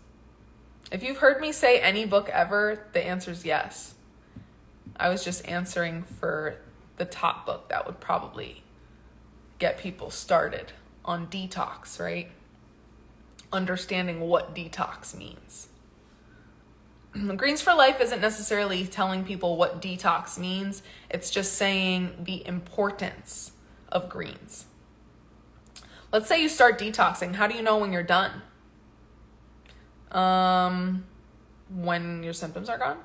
If you've heard me say any book ever, the answer is yes. I was just answering for the top book that would probably get people started on detox, right? Understanding what detox means. Greens for Life isn't necessarily telling people what detox means. It's just saying the importance of greens. Let's say you start detoxing. How do you know when you're done? When your symptoms are gone?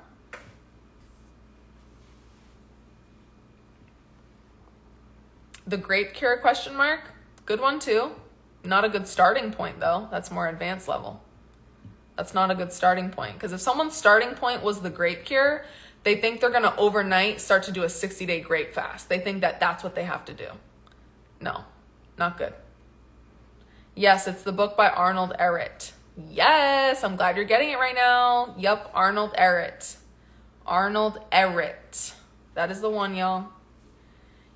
The Grape Cure question mark? Good one too. Not a good starting point though. That's more advanced level. That's not a good starting point. Because if someone's starting point was the Grape Cure, they think they're going to overnight start to do a 60-day grape fast. They think that that's what they have to do. No, not good. Yes, it's the book by Arnold Ehret. Yes, I'm glad you're getting it right now. Yup, Arnold Ehret. Arnold Ehret. That is the one, y'all.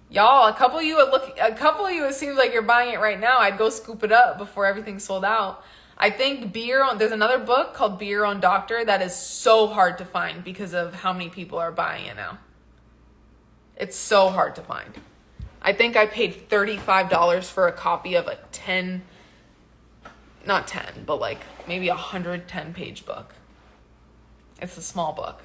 Y'all, a couple of you, it seems like you're buying it right now. I'd go scoop it up before everything's sold out. I think there's another book called Be Your Own Doctor that is so hard to find because of how many people are buying it now. It's so hard to find. I think I paid $35 for a copy of a not 10, but like maybe 110 page book. It's a small book.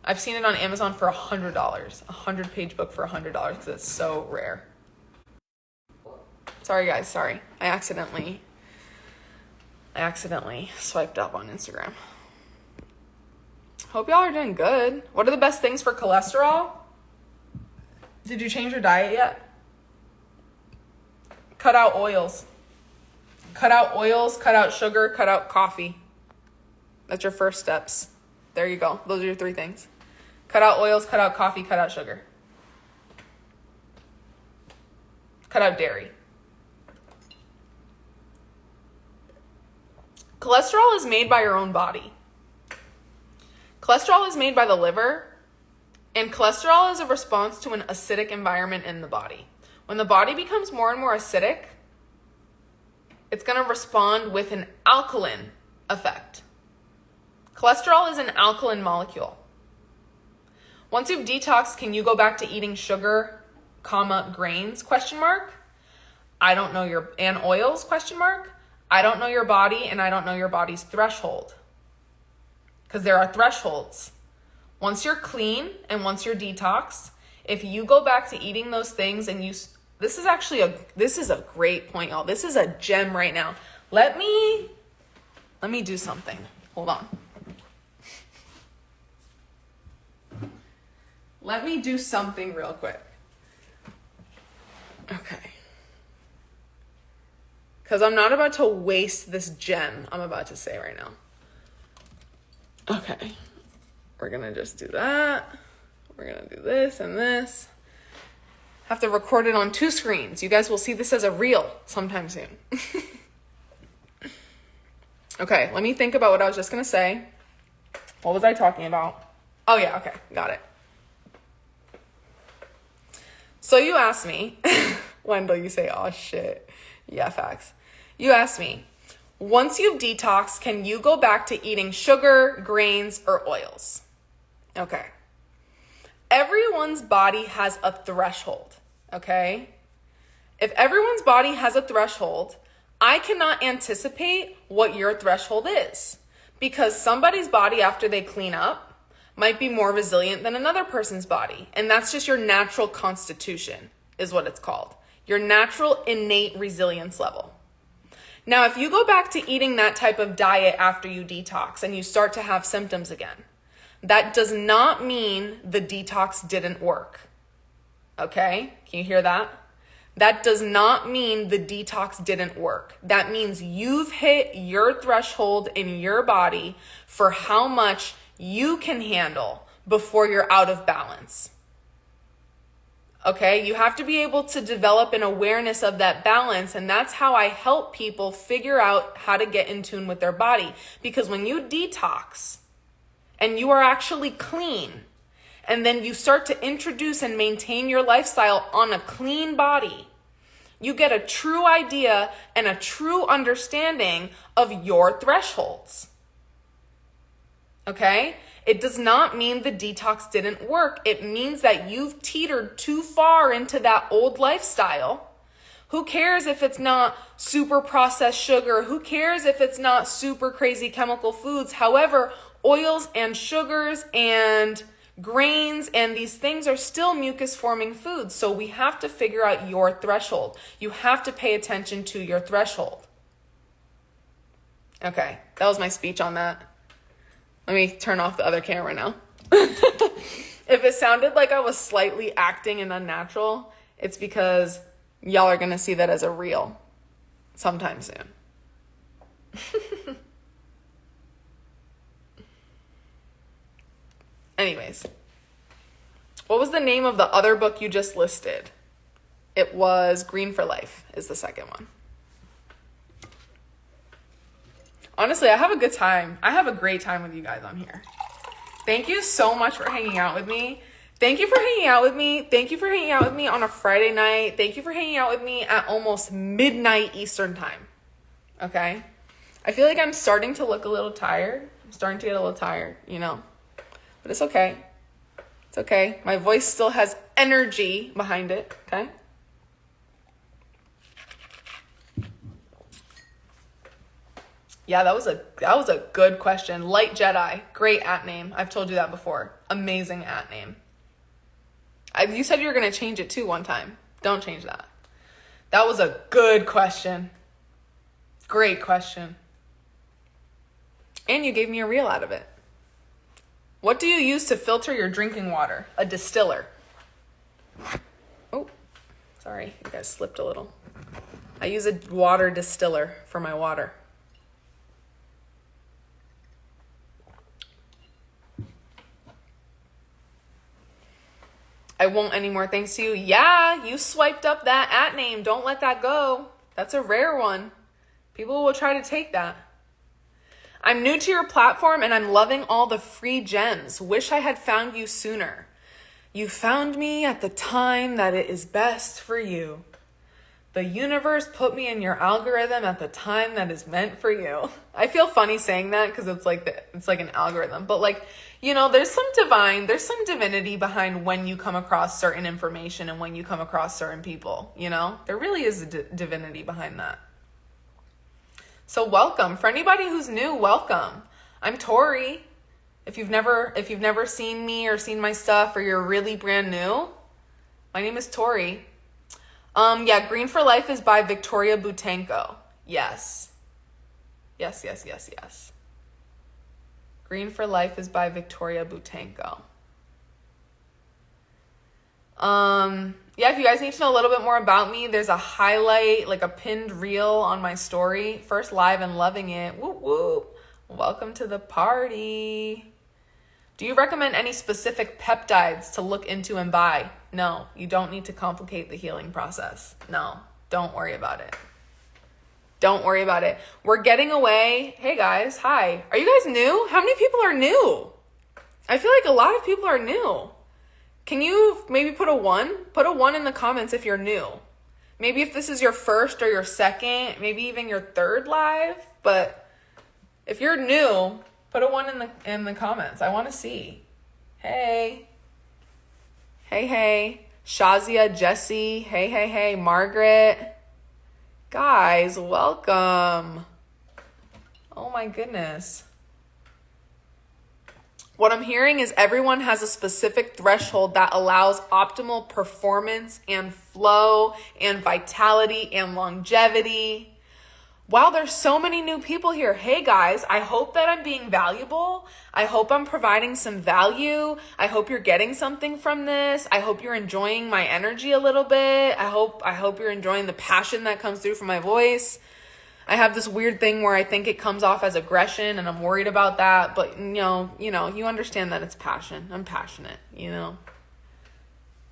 I've seen it on Amazon for $100, 100-page book for $100 because it's so rare. Sorry guys, sorry. I accidentally swiped up on Instagram. Hope y'all are doing good. What are the best things for cholesterol? Did you change your diet yet? Cut out oils. Cut out oils, cut out sugar, cut out coffee. That's your first steps. There you go. Those are your 3 things. Cut out oils, cut out coffee, cut out sugar. Cut out dairy. Cholesterol is made by your own body. Cholesterol is made by the liver, and cholesterol is a response to an acidic environment in the body. When the body becomes more and more acidic, it's going to respond with an alkaline effect. Cholesterol is an alkaline molecule. Once you've detoxed, can you go back to eating sugar, grains, ? I don't know and oils, ? I don't know your body, and I don't know your body's threshold. Because there are thresholds. Once you're clean and once you're detoxed, if you go back to eating those things and this is a great point, y'all. This is a gem right now. Let me do something. Hold on. Let me do something real quick. Okay. Because I'm not about to waste this gem I'm about to say right now. Okay. We're going to just do that. We're going to do this and this. Have to record it on 2 screens. You guys will see this as a reel sometime soon. Okay, let me think about what I was just going to say. What was I talking about? Oh yeah, okay, got it. So you asked me, Wendell, you say, oh shit. Yeah, facts. You asked me, once you've detoxed, can you go back to eating sugar, grains, or oils? Okay. Everyone's body has a threshold, okay? If everyone's body has a threshold, I cannot anticipate what your threshold is, because somebody's body after they clean up might be more resilient than another person's body. And that's just your natural constitution is what it's called. Your natural innate resilience level. Now, if you go back to eating that type of diet after you detox and you start to have symptoms again, that does not mean the detox didn't work. Okay? Can you hear that? That does not mean the detox didn't work. That means you've hit your threshold in your body for how much you can handle before you're out of balance. Okay, you have to be able to develop an awareness of that balance, and that's how I help people figure out how to get in tune with their body. Because when you detox and you are actually clean, and then you start to introduce and maintain your lifestyle on a clean body, you get a true idea and a true understanding of your thresholds. Okay? It does not mean the detox didn't work. It means that you've teetered too far into that old lifestyle. Who cares if it's not super processed sugar? Who cares if it's not super crazy chemical foods? However, oils and sugars and grains and these things are still mucus forming foods. So we have to figure out your threshold. You have to pay attention to your threshold. Okay, that was my speech on that. Let me turn off the other camera now. If it sounded like I was slightly acting and unnatural, it's because y'all are going to see that as a reel sometime soon. Anyways, what was the name of the other book you just listed? It was Green for Life is the second one. Honestly, I have a good time. I have a great time with you guys on here. Thank you so much for hanging out with me. Thank you for hanging out with me. Thank you for hanging out with me on a Friday night. Thank you for hanging out with me at almost midnight Eastern time. Okay? I feel like I'm starting to look a little tired. I'm starting to get a little tired, you know? But it's okay. It's okay. My voice still has energy behind it, okay? Yeah, that was a good question. Light Jedi, great at name. I've told you that before. Amazing at name. You said you were going to change it too one time. Don't change that. That was a good question. Great question. And you gave me a reel out of it. What do you use to filter your drinking water? A distiller. Oh, sorry. You guys slipped a little. I use a water distiller for my water. I won't anymore thanks to you. Yeah, you swiped up that at name. Don't let that go. That's a rare one. People will try to take that. I'm new to your platform and I'm loving all the free gems. Wish I had found you sooner. You found me at the time that it is best for you. The universe put me in your algorithm at the time that is meant for you. I feel funny saying that because it's like an algorithm. But like, you know, there's some divinity behind when you come across certain information and when you come across certain people, you know? There really is a divinity behind that. So welcome. For anybody who's new, welcome. I'm Tori. If you've never seen me or seen my stuff or you're really brand new, my name is Tori. Yeah, Green for Life is by Victoria Butenko. Yes. Yes. Green for Life is by Victoria Butenko. Yeah, if you guys need to know a little bit more about me, there's a highlight, like a pinned reel on my story. First live and loving it. Whoop, whoop. Welcome to the party. Do you recommend any specific peptides to look into and buy? No, you don't need to complicate the healing process. No, don't worry about it. Don't worry about it. We're getting away. Hey guys, hi. Are you guys new? How many people are new? I feel like a lot of people are new. Can you maybe put a 1? Put a 1 in the comments if you're new. Maybe if this is your first or your second, maybe even your third live. But if you're new, put a 1 in the comments. I want to see. Hey. Hey, hey. Shazia, Jesse. Hey, hey, hey. Margaret. Guys, welcome. Oh my goodness. What I'm hearing is everyone has a specific threshold that allows optimal performance and flow and vitality and longevity. Wow, there's so many new people here. Hey guys, I hope that I'm being valuable. I hope I'm providing some value. I hope you're getting something from this. I hope you're enjoying my energy a little bit. I hope you're enjoying the passion that comes through from my voice. I have this weird thing where I think it comes off as aggression and I'm worried about that. But, you understand that it's passion. I'm passionate, So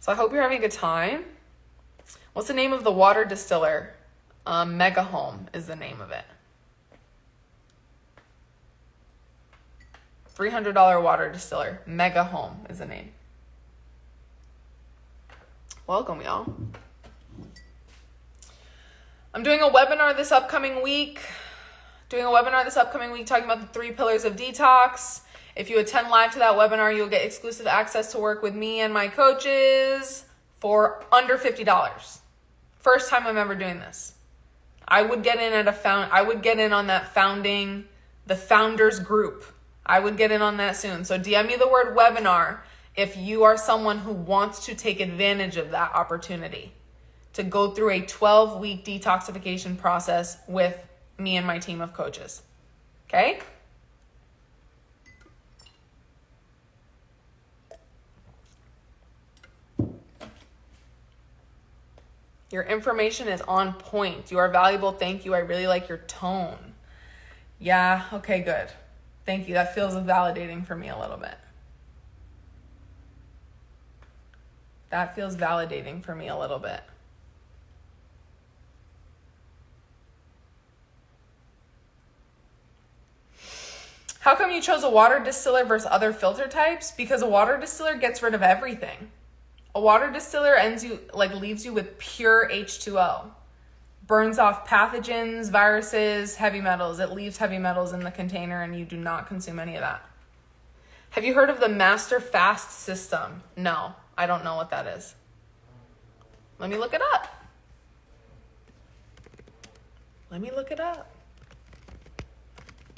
I hope you're having a good time. What's the name of the water distiller? Mega Home is the name of it. $300 water distiller. Mega Home is the name. Welcome, y'all. I'm doing a webinar this upcoming week. Talking about the 3 pillars of detox. If you attend live to that webinar, you'll get exclusive access to work with me and my coaches for under $50. First time I'm ever doing this. I would get in on that the founders group. I would get in on that soon. So DM me the word webinar if you are someone who wants to take advantage of that opportunity to go through a 12-week detoxification process with me and my team of coaches. Okay? Your information is on point. You are valuable. Thank you. I really like your tone. Yeah, okay, good. Thank you. That feels validating for me a little bit. How come you chose a water distiller versus other filter types? Because a water distiller gets rid of everything. A water distiller leaves you with pure H2O. Burns off pathogens, viruses, heavy metals. It leaves heavy metals in the container and you do not consume any of that. Have you heard of the Master Fast system? No, I don't know what that is. Let me look it up.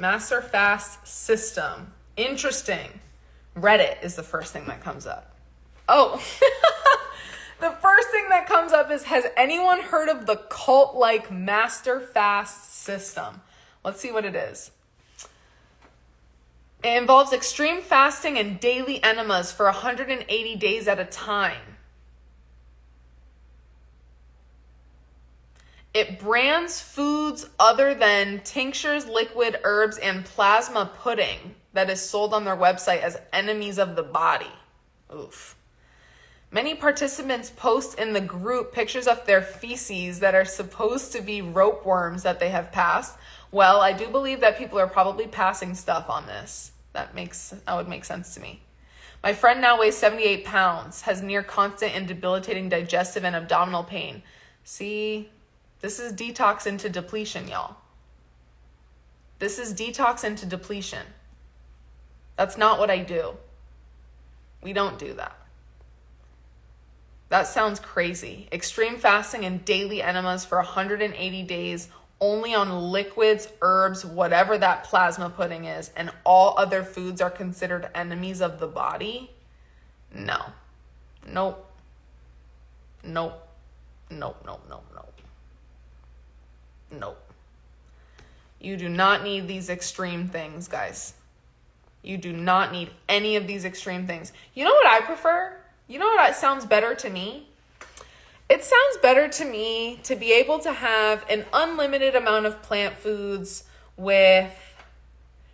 Master Fast system. Interesting. Reddit is the first thing that comes up. Oh, the first thing that comes up is, has anyone heard of the cult-like Master Fast system? Let's see what it is. It involves extreme fasting and daily enemas for 180 days at a time. It brands foods other than tinctures, liquid herbs, and plasma pudding that is sold on their website as enemies of the body. Oof. Many participants post in the group pictures of their feces that are supposed to be rope worms that they have passed. Well, I do believe that people are probably passing stuff on this. That would make sense to me. My friend now weighs 78 pounds, has near constant and debilitating digestive and abdominal pain. See, this is detox into depletion, y'all. This is detox into depletion. That's not what I do. We don't do that. That sounds crazy. Extreme fasting and daily enemas for 180 days, only on liquids, herbs, whatever that plasma pudding is, and all other foods are considered enemies of the body? No. Nope. Nope. Nope, nope, nope, nope. Nope. You do not need these extreme things, guys. You do not need any of these extreme things. You know what I prefer? You know what sounds better to me? It sounds better to me to be able to have an unlimited amount of plant foods with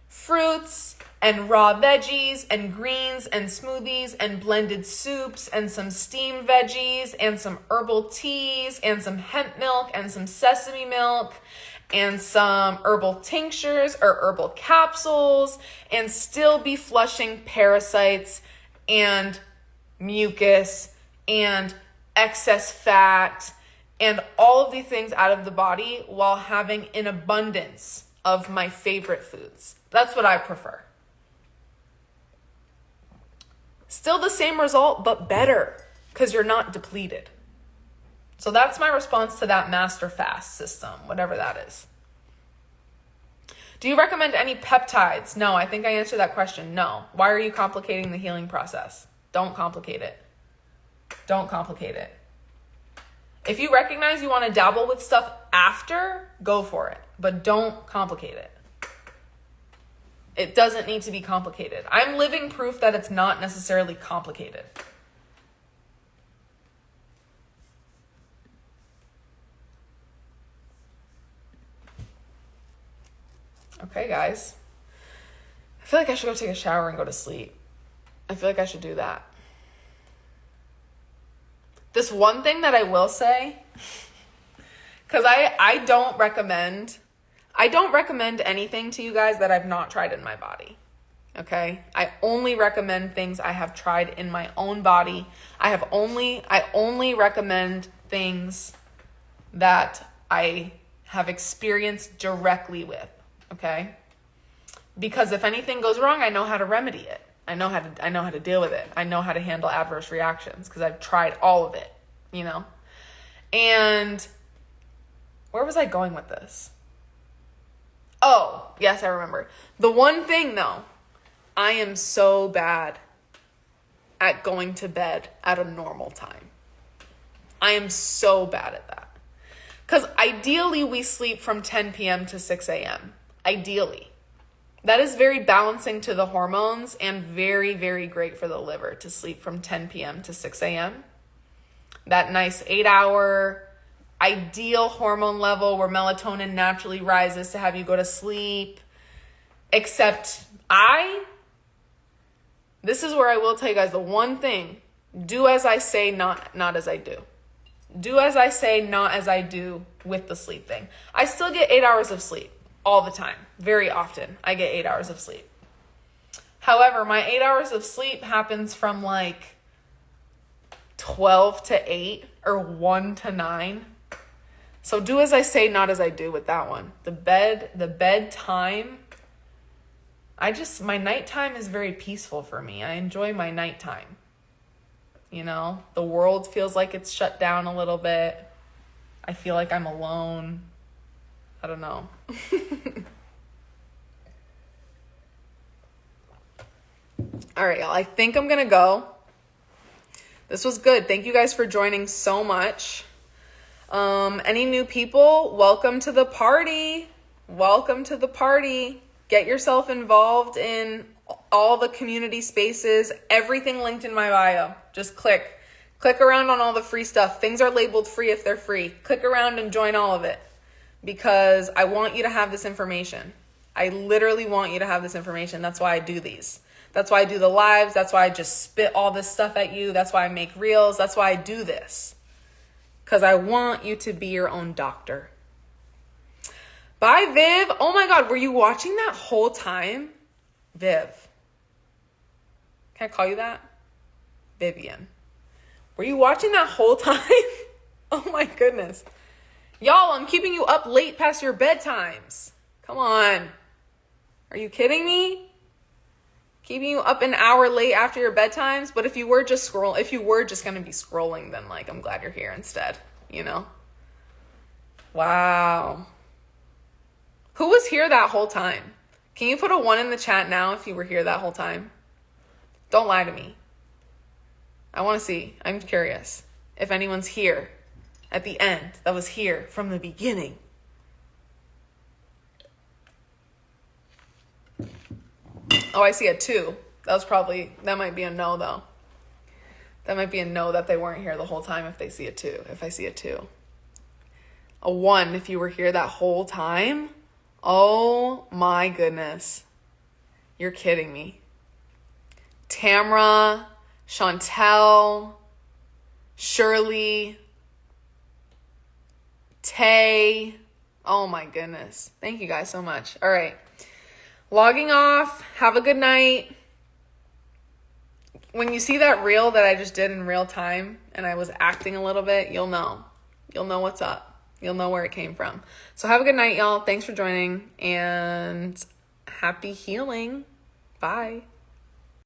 fruits and raw veggies and greens and smoothies and blended soups and some steamed veggies and some herbal teas and some hemp milk and some sesame milk and some herbal tinctures or herbal capsules and still be flushing parasites and mucus and excess fat and all of these things out of the body while having an abundance of my favorite foods. That's what I prefer. Still the same result, but better because you're not depleted. So that's my response to that master fast system, whatever that is. Do you recommend any peptides? No, I think I answered that question. No. Why are you complicating the healing process? Don't complicate it. Don't complicate it. If you recognize you want to dabble with stuff after, go for it, but don't complicate it. It doesn't need to be complicated. I'm living proof that it's not necessarily complicated. Okay, guys. I feel like I should go take a shower and go to sleep. I feel like I should do that. This one thing that I will say, because I don't recommend anything to you guys that I've not tried in my body. Okay? I only recommend things I have tried in my own body. I only recommend things that I have experienced directly with. Okay? Because if anything goes wrong, I know how to remedy it. I know how to deal with it. I know how to handle adverse reactions because I've tried all of it, you know? And where was I going with this? Oh, yes, I remember. The one thing though, I am so bad at going to bed at a normal time. I am so bad at that. Because ideally we sleep from 10 p.m. to 6 a.m. Ideally. That is very balancing to the hormones and very, very great for the liver to sleep from 10 p.m. to 6 a.m. That nice 8-hour ideal hormone level where melatonin naturally rises to have you go to sleep. Except this is where I will tell you guys the one thing: do as I say, not as I do. Do as I say, not as I do with the sleep thing. I still get 8 hours of sleep all the time. Very often I get 8 hours of sleep. However, my 8 hours of sleep happens from like 12 to 8 or 1 to 9. So do as I say, not as I do with that one. The bedtime, my nighttime is very peaceful for me. I enjoy my nighttime. You know, the world feels like it's shut down a little bit. I feel like I'm alone. I don't know. All right, y'all. I think I'm going to go. This was good. Thank you guys for joining so much. Any new people, welcome to the party. Welcome to the party. Get yourself involved in all the community spaces, everything linked in my bio. Just click around on all the free stuff. Things are labeled free if they're free. Click around and join all of it because I want you to have this information. I literally want you to have this information. That's why I do these. That's why I do the lives. That's why I just spit all this stuff at you. That's why I make reels. That's why I do this. Because I want you to be your own doctor. Bye, Viv. Oh my God, were you watching that whole time? Viv. Can I call you that? Vivian. Were you watching that whole time? Oh my goodness. Y'all, I'm keeping you up late past your bedtimes. Come on. Are you kidding me? Keeping you up an hour late after your bedtimes? But if you were just going to be scrolling, then like, I'm glad you're here instead, you know? Wow. Who was here that whole time? Can you put a 1 in the chat now if you were here that whole time? Don't lie to me. I want to see. I'm curious if anyone's here at the end that was here from the beginning. Oh, I see a 2. That might be a no, though. That might be a no that they weren't here the whole time if they see a 2. If I see a 2. A 1 if you were here that whole time. Oh my goodness. You're kidding me. Tamra, Chantel, Shirley, Tay. Oh my goodness. Thank you guys so much. All right. Logging off. Have a good night. When you see that reel that I just did in real time and I was acting a little bit, you'll know. You'll know what's up. You'll know where it came from. So have a good night, y'all. Thanks for joining and happy healing. Bye.